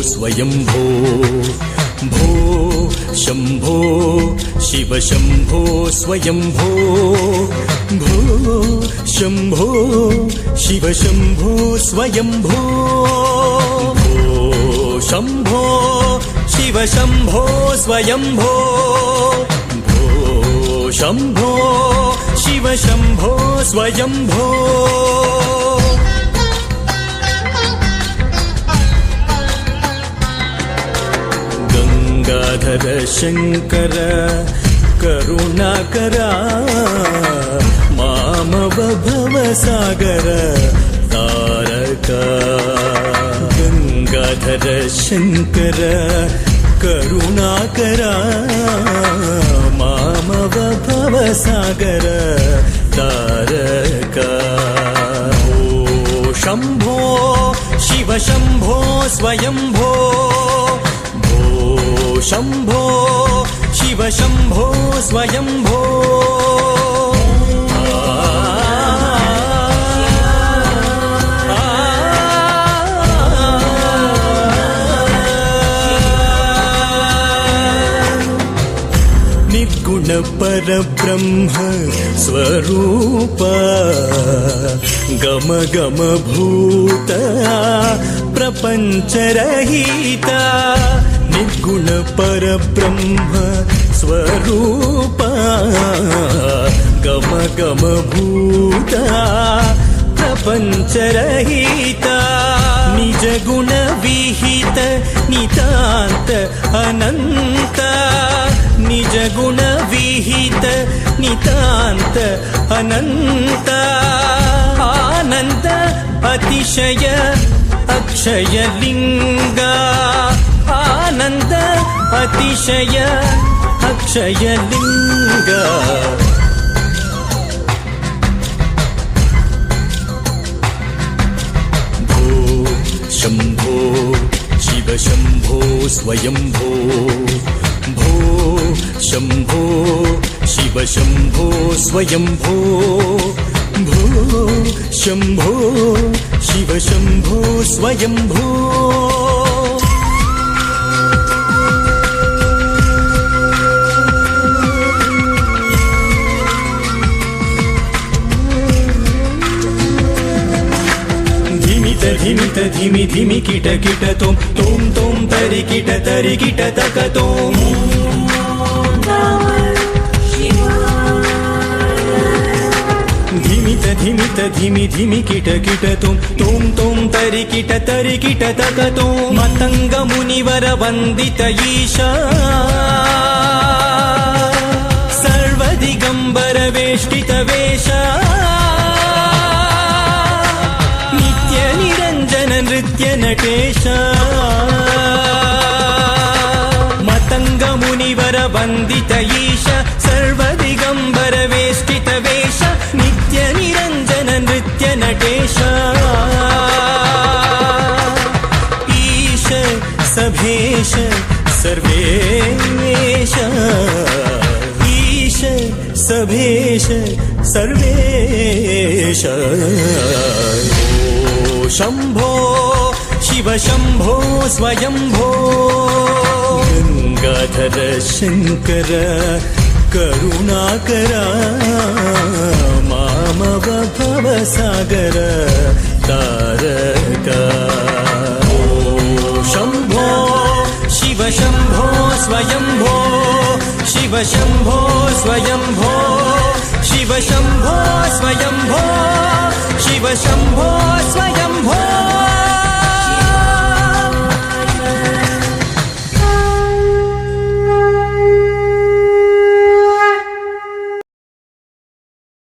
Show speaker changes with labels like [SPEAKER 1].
[SPEAKER 1] स्वयंभो भो शंभो शिव शंभो स्वयंभो भो शंभो शिव शंभो स्वयंभो भो शंभो शिव शंभो स्वयंभो भो शंभो शिव शंभो स्वयंभो गंगाधर शंकर करुणाकरा मामव भवसागर तारका गंगाधर शंकर करुणाकरा मामव भवसागर तारका भो शंभो शिव शंभो स्वयंभो शंभो शिव शंभो स्वयंभो निर्गुण परब्रह्म स्वरूप गम गम भूत प्रपंचरहिता निर्गुण परब्रह्म स्वरूप गम गम भूत प्रपंचरहिता निज गुण विहित नितांत अनंत निज गुण विहित नितांत अनंत आनंद अतिशय अक्षय लिंगा आनंद अतिशय अक्षय लिंगा भो शंभो शिव शंभो स्वयंभो भो शंभो शिव शंभो स्वयंभो भो शंभो शिव शंभो स्वयंभो धिमित धिमि धिमि किट किट तोम तोम तोम तरि किट तक तोम धिमित धिमि धिमि किट किट तोम तोम तोम तरि किट तक तोम मतंग मुनिवर वंदित ईशा सर्वदिगंबर वेष्टित वेशा नृत्य नटेश मतंग मुनिवर वंदित ईश सर्वदिगंबर वेष्टित वेश नित्य निरंजन नृत्य नटेश ईश सभेश सर्वेश ईश सभेश सर्वेश शंभो शिव शंभो स्वयंभो गंगाधर शंकर करुणाकरा मामव भवसागर तारका शंभो शिव शंभो स्वयंभो शिव शंभो स्वयंभो शिव शंभो स्वयंभो शिव शंभो स्वयं